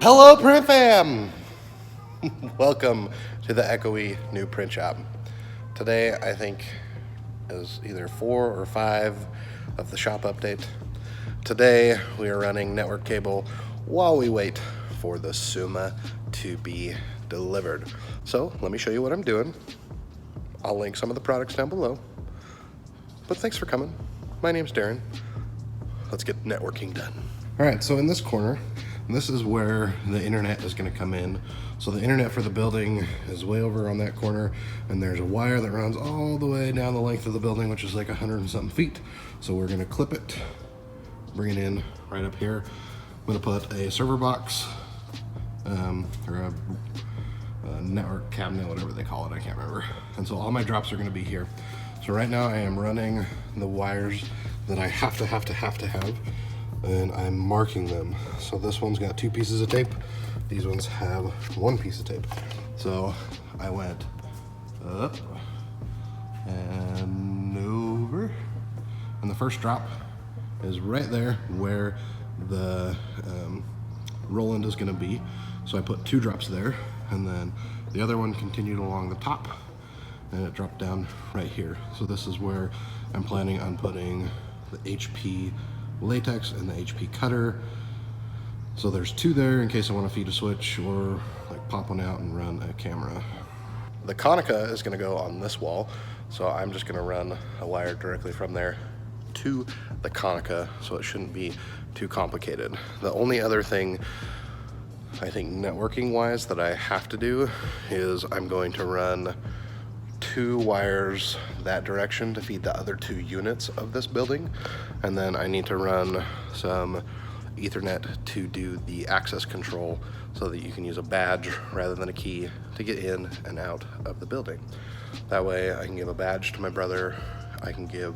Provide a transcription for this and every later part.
Hello, print fam! Welcome to the echoey new print shop. Today, I think, is either 4 or 5 of the shop update. Today, we are running network cable while we wait for the Summa to be delivered. So, let me show you what I'm doing. I'll link some of the products down below. But thanks for coming. My name's Darren. Let's get networking done. All right, so in this corner, this is where the internet is going to come in. So the internet for the building is way over on that corner, and there's a wire that runs all the way down the length of the building, which is like 100 and something feet. So we're going to clip it, bring it in right up here. I'm going to put a server box or a network cabinet, whatever they call it, I can't remember. And so all my drops are going to be here. So right now I am running the wires that I have to have, and I'm marking them. So this one's got 2 pieces of tape. These ones have 1 piece of tape. So I went up and over, and the first drop is right there where the Roland is going to be. So I put 2 drops there, and then the other one continued along the top, and it dropped down right here. So this is where I'm planning on putting the HP latex and the HP cutter. So there's 2 there in case I want to feed a switch or like pop one out and run a camera. The Konica is going to go on this wall, so I'm just going to run a wire directly from there to the Konica, so it shouldn't be too complicated. The only other thing I think networking wise that I have to do is I'm going to run 2 wires that direction to feed the other 2 units of this building, and then I need to run some Ethernet to do the access control so that you can use a badge rather than a key to get in and out of the building. That way I can give a badge to my brother, I can give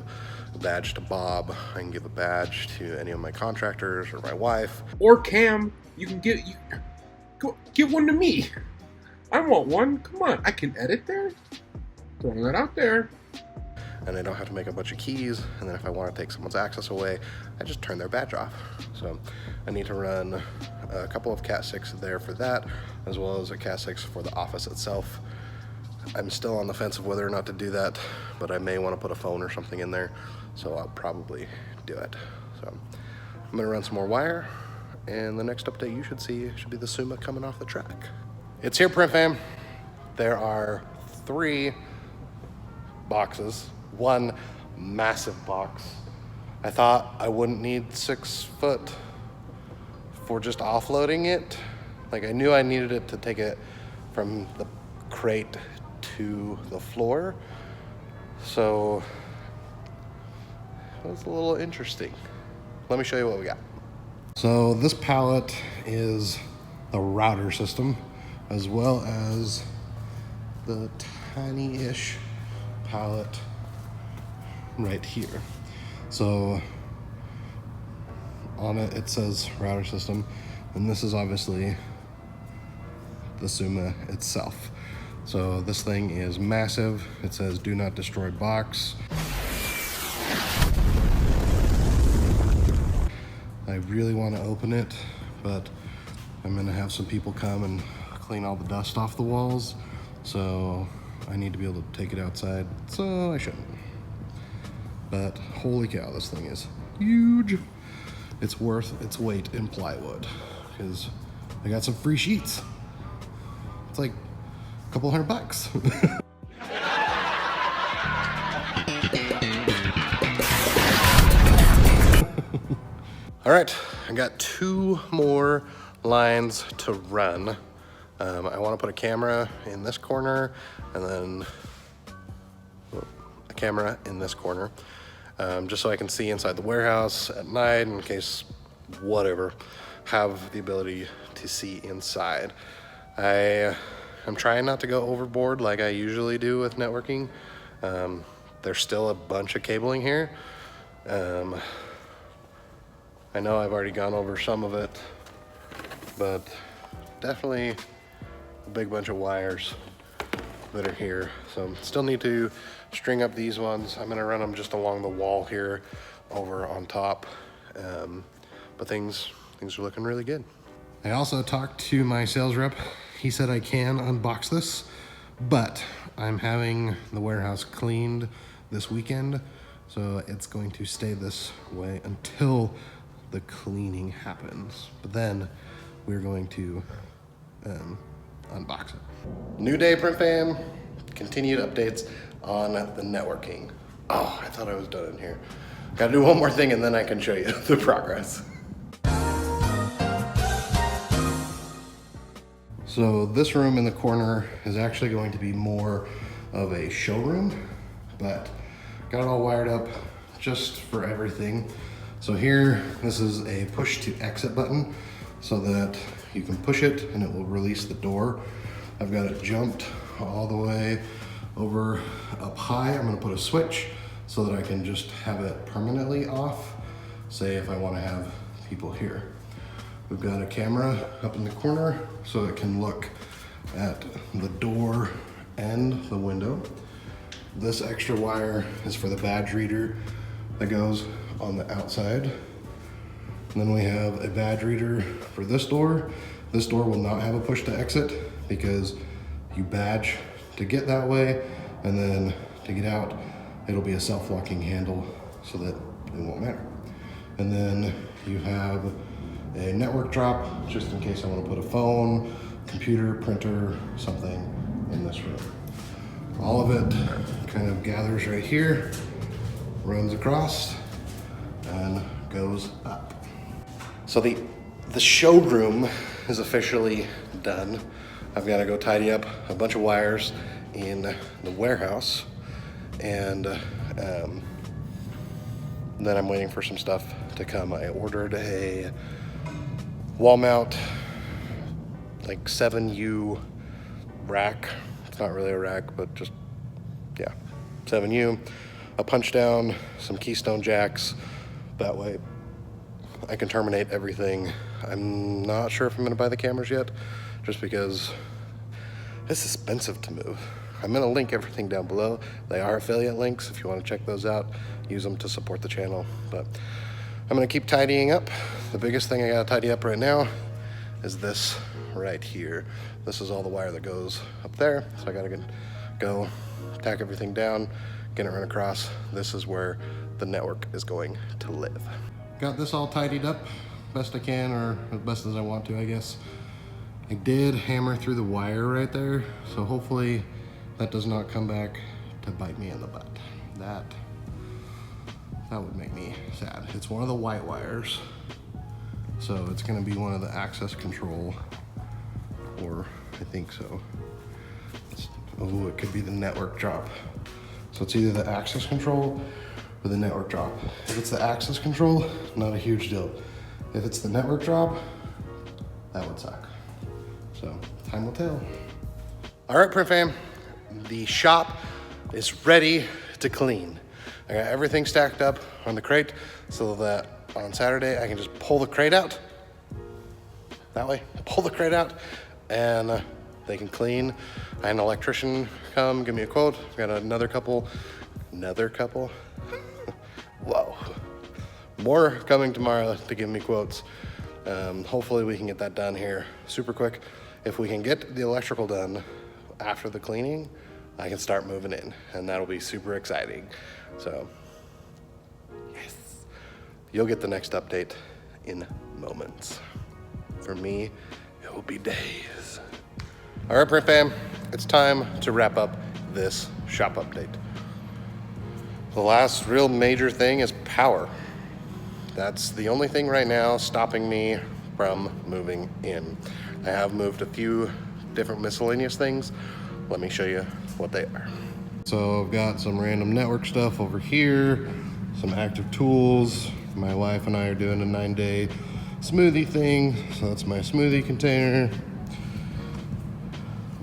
a badge to Bob, I can give a badge to any of my contractors or my wife. Or Cam, you can give one to me. I want one. Come on, I can edit there. Throwing that out there. And I don't have to make a bunch of keys, and then if I want to take someone's access away, I just turn their badge off. So I need to run a couple of Cat 6 there for that, as well as a Cat 6 for the office itself. I'm still on the fence of whether or not to do that, but I may want to put a phone or something in there, so I'll probably do it. So I'm going to run some more wire, and the next update you should see should be the Summa coming off the track. It's here, print fam. There are 3 boxes, 1 massive box. I thought I wouldn't need 6 foot for just offloading it. Like, I knew I needed it to take it from the crate to the floor. So it was a little interesting. Let me show you what we got. So this pallet is the router system, as well as the tiny-ish pallet right here. So on it, it says router system, and this is obviously the Summa itself. So this thing is massive. It says do not destroy box. I really want to open it, but I'm gonna have some people come and clean all the dust off the walls, so I need to be able to take it outside, so I shouldn't. But holy cow, this thing is huge. It's worth its weight in plywood, because I got some free sheets. It's like a couple $100. All right, I got 2 more lines to run. I want to put a camera in this corner, and then a camera in this corner, just so I can see inside the warehouse at night in case whatever, have the ability to see inside. I'm trying not to go overboard like I usually do with networking. There's still a bunch of cabling here. I know I've already gone over some of it, but definitely a big bunch of wires that are here. So still need to string up these ones. I'm gonna run them just along the wall here over on top. But things are looking really good. I also talked to my sales rep. He said I can unbox this, but I'm having the warehouse cleaned this weekend, so it's going to stay this way until the cleaning happens. But then we're going to unbox it. New day, print fam. Continued updates on the networking. Oh, I thought I was done in here. Gotta do one more thing and then I can show you the progress. So this room in the corner is actually going to be more of a showroom, but got it all wired up just for everything. So here, this is a push to exit button so that you can push it and it will release the door. I've got it jumped all the way over up high. I'm gonna put a switch so that I can just have it permanently off, say if I wanna have people here. We've got a camera up in the corner so it can look at the door and the window. This extra wire is for the badge reader that goes on the outside. And then we have a badge reader for this door. This door will not have a push to exit because you badge to get that way, and then to get out, it'll be a self-locking handle so that it won't matter. And then you have a network drop, just in case I want to put a phone, computer, printer, something in this room. All of it kind of gathers right here, runs across, and goes up. So the showroom is officially done. I've got to go tidy up a bunch of wires in the warehouse, and then I'm waiting for some stuff to come. I ordered a wall mount, like 7U rack. It's not really a rack, but just, yeah, 7U. A punch down, some keystone jacks. That way I can terminate everything. I'm not sure if I'm gonna buy the cameras yet, just because it's expensive to move. I'm gonna link everything down below. They are affiliate links if you wanna check those out. Use them to support the channel. But I'm gonna keep tidying up. The biggest thing I gotta tidy up right now is this right here. This is all the wire that goes up there. So I gotta go tack everything down, get it run across. This is where the network is going to live. Got this all tidied up best I can, or as best as I want to, I guess. I did hammer through the wire right there, so hopefully that does not come back to bite me in the butt. That would make me sad. It's one of the white wires, so it's gonna be one of the access control, or I think so. Oh, it could be the network drop. So it's either the access control or the network drop. If it's the access control, not a huge deal. If it's the network drop, that would suck. So time will tell. All right, print fam, the shop is ready to clean. I got everything stacked up on the crate so that on Saturday I can just pull the crate out. That way, pull the crate out, and they can clean. I had an electrician come give me a quote. I've got another couple. Whoa. More coming tomorrow to give me quotes. Hopefully we can get that done here super quick. If we can get the electrical done after the cleaning, I can start moving in, and that'll be super exciting. So, yes. You'll get the next update in moments. For me, it will be days. All right, print fam, it's time to wrap up this shop update. The last real major thing is power. That's the only thing right now stopping me from moving in. I have moved a few different miscellaneous things. Let me show you what they are. So I've got some random network stuff over here, some active tools. My wife and I are doing a 9-day smoothie thing, so that's my smoothie container.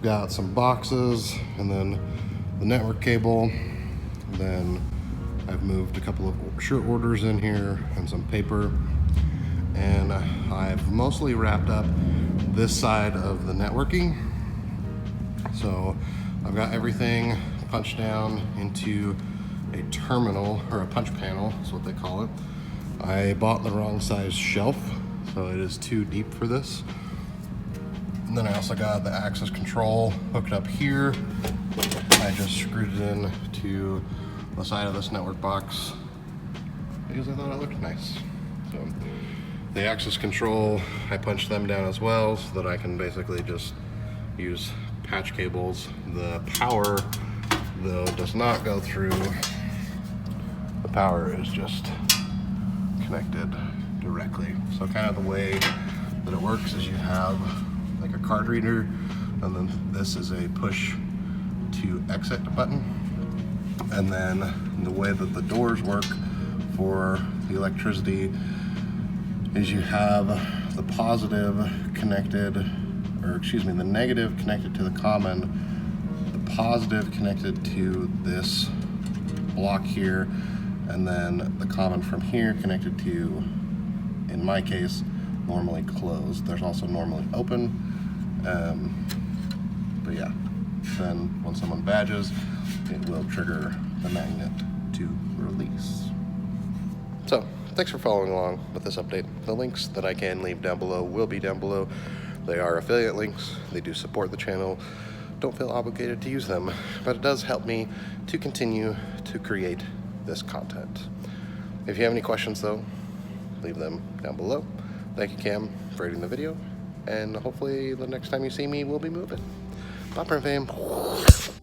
Got some boxes, and then the network cable. Then I've moved a couple of shirt orders in here and some paper. And I've mostly wrapped up this side of the networking. So I've got everything punched down into a terminal, or a punch panel, is what they call it. I bought the wrong size shelf, so it is too deep for this. And then I also got the access control hooked up here. I just screwed it in to the side of this network box because I thought it looked nice. So the access control, I punched them down as well so that I can basically just use patch cables. The power, though, does not go through. The power is just connected directly. So kind of the way that it works is you have like a card reader, and then this is a push to exit button. And then the way that the doors work for the electricity is you have the positive connected, or excuse me, the negative connected to the common, the positive connected to this block here, and then the common from here connected to, in my case, normally closed. There's also normally open, but yeah, then when someone badges, it will trigger the magnet to release. So, thanks for following along with this update. The links that I can leave down below will be down below. They are affiliate links. They do support the channel. Don't feel obligated to use them, but it does help me to continue to create this content. If you have any questions though, leave them down below. Thank you, Cam, for editing the video, and hopefully the next time you see me, we'll be moving. Bye, Print Fam.